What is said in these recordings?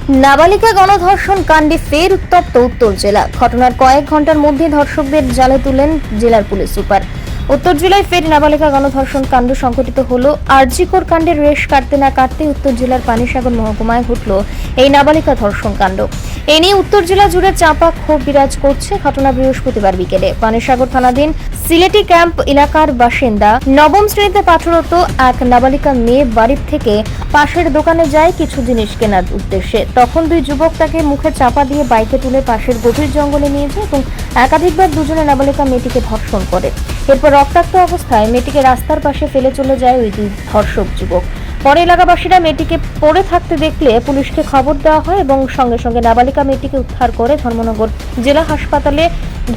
নাবালিকা গণধর্ষণ কাণ্ডে ফের উত্তপ্ত উত্তর জেলা। ঘটনার কয়েক ঘন্টার মধ্যে ধর্ষকদের জালে তুলেন জেলার পুলিশ সুপার। উত্তর জেলায় ফের নাবালিকা গণধর্ষণ কাণ্ড সংঘটিত হলো। আরজিকর কাণ্ডের রেশ কাটতে না কাটতে উত্তর জেলার পানিসাগর মহকুমায় ঘটল এই নাবালিকা ধর্ষণ কাণ্ড। এ নিয়ে উত্তর জেলা জুড়ে চাপা ক্ষোভ বিরাজ করছে। ঘটনা বৃহস্পতিবার বিকেলে পানিসাগর থানাধীন সিলেটি ক্যাম্প এলাকার বাসিন্দা নবম শ্রেণীতে পাঠরত এক নাবালিকা মেয়ে বাড়ির থেকে পাশের দোকানে যায় কিছু জিনিস কেনার উদ্দেশ্যে। তখন দুই যুবক তাকে মুখে চাপা দিয়ে বাইকে তুলে পাশের গভীর জঙ্গলে নিয়ে যায় এবং একাধিকবার দুজনে নাবালিকা মেয়েটিকে ধর্ষণ করে। এরপর রক্তাক্ত অবস্থায় মেয়েটিকে রাস্তার পাশে ফেলে চলে যায় ওই দুই ধর্ষক যুবক। পরে এলাকাবাসীরা মেয়েটিকে পড়ে থাকতে দেখলে পুলিশকে খবর দেওয়া হয় এবং সঙ্গে সঙ্গে নাবালিকা মেয়েটিকে উদ্ধার করে ধর্মনগর জেলা হাসপাতালে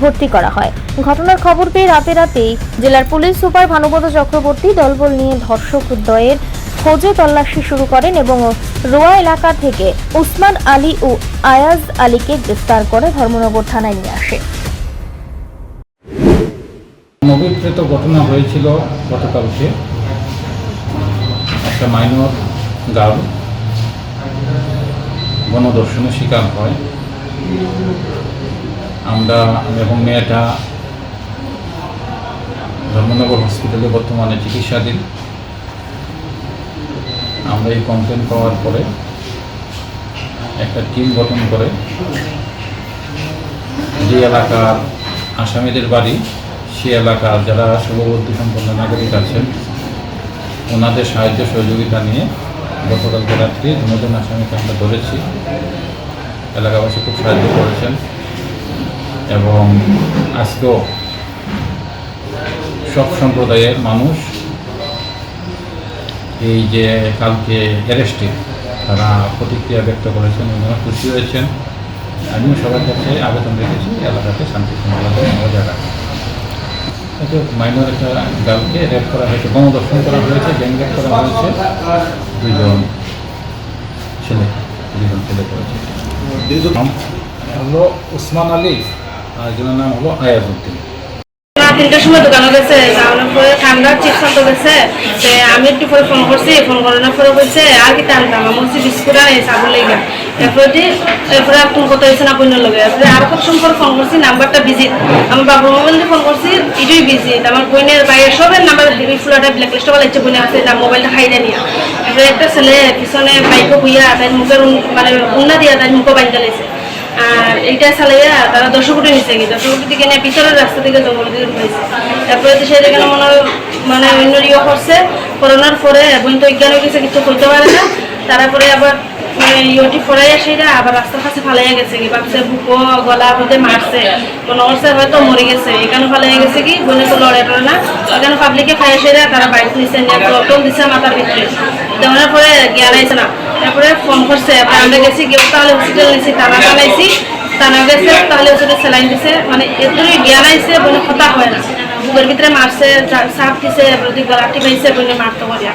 ভর্তি করা হয়। ঘটনার খবর পেয়ে রাতেই জেলার পুলিশ সুপার ভানুপদ চক্রবর্তী দলবল নিয়ে ধর্ষক দ্বয়ের খোঁজে তল্লাশি শুরু করেন এবং রোয়া এলাকা থেকে উসমান আলী ও আয়াজ আলীকে গ্রেফতার করে ধর্মনগর থানায় নিয়ে আসে। নবীকৃত ঘটনা হয়েছিল গতকালকে। একটা মাইনর গার্ল গণধর্ষণের শিকার হয়। আমরা এবং মেয়েটা ধর্মনগর হসপিটালে বর্তমানে চিকিৎসাধীন। আমরা এই কমপ্লেন পাওয়ার পরে একটা টিম গঠন করে যে এলাকার আসামিদের বাড়ি সে এলাকার যারা শুভবুদ্ধি সম্পন্ন নাগরিক আছেন ওনাদের সাহায্য সহযোগিতা নিয়ে গতকালকে রাত্রি দুজন আসামিকে আমরা ধরেছি। এলাকাবাসী খুব সাহায্য করেছেন এবং আজকেও সব সম্প্রদায়ের মানুষ এই যে কালকে অ্যারেস্টে তারা প্রতিক্রিয়া ব্যক্ত করেছেন, ওনারা খুশি হয়েছেন। আমিও সবার কাছে আবেদন রেখেছি এলাকাতে শান্তিপূর্ণ জায়গা। মাইনর একটা গার্লকে রেপ করা হয়েছে, গণধর্ষণ করা হয়েছে, গ্যাং রেপ করা হয়েছে। দুজন ছেলে করেছে। নাম হলো উসমান আলী আর একজনের নাম হলো আয়াজ উদ্দিন। 3টার সময় দোকানে গেছে, যাওয়ার পরে ঠান্ডা চিপস আনতে গেছে। আমি একটু পরে ফোন করছি, ফোন করানোর পরে বলছে আর কি টানতাম আমার বলছি বিস্কুট আর এই সাবুন লেগে। এরপরে তুমি কত হয়েছে না বন্যার লগে। আর কত সময় পরে ফোন করছি, নাম্বারটা ভিজিট। আমার বাবার মোবাইল দিয়ে ফোন করছি, এটাই ভিজিট। আমার বোনের বাইরের সবের নাম্বার ফুলাটা ব্ল্যাক লিস্টে বলা ইচ্ছে বোনে আছে, তার মোবাইলটা খাইয়ে নিয়ে। এরপরে একটা ছেলে পিছনে বাইকও বুইয়া তাই মুখের মানে উন্না দিয়া তাই মুখও বাইন্দা লেছে। আর এইটা চালাইয়া তারা 10 কোটি নিচে গিয়ে 10 কোটি থেকে নিয়ে পিছনের রাস্তা থেকে জঙ্গল দিকে ঢুকাইছে। তারপরে তো সেই জায়গায় মানে অন্য ইয়ে করছে। করোনার পরে বোন তো অজ্ঞান হয়ে গেছে, কিছু করতে পারে না। তারপরে আবার মানে ইয়েটি ফরাইয়া সেইটা আবার রাস্তার কাছে ফালাইয়া গেছে কি ভাবছে বুকো গলা মধ্যে মারছে, কোনো অর্থে হয়তো মরে গেছে। এখানে ফালাইয়া গেছে কি বোনে তো লড়ে টড়ে না। এখানে পাবলিকে খাইয়া সেরা তারা বাইক নিচে নিয়ে টল দিচ্ছে মাথার ভিতরে। দেওয়ার পরে জ্ঞান আইছে না। তারপরে ফোন করছে, আমরা গেছি গিয়ে তাহলে হসপিটাল নিয়েছি, টানা টানাইছি, টানা গেছে তাহলে হসপিটাল স্যালাইন দিছে। মানে এতই জ্ঞান আইছে বোনে কথা হয় না। বুকের ভিতরে মারছে, সাপ দিছে, গলা টিপাইছে, বোনে মারতে পারি।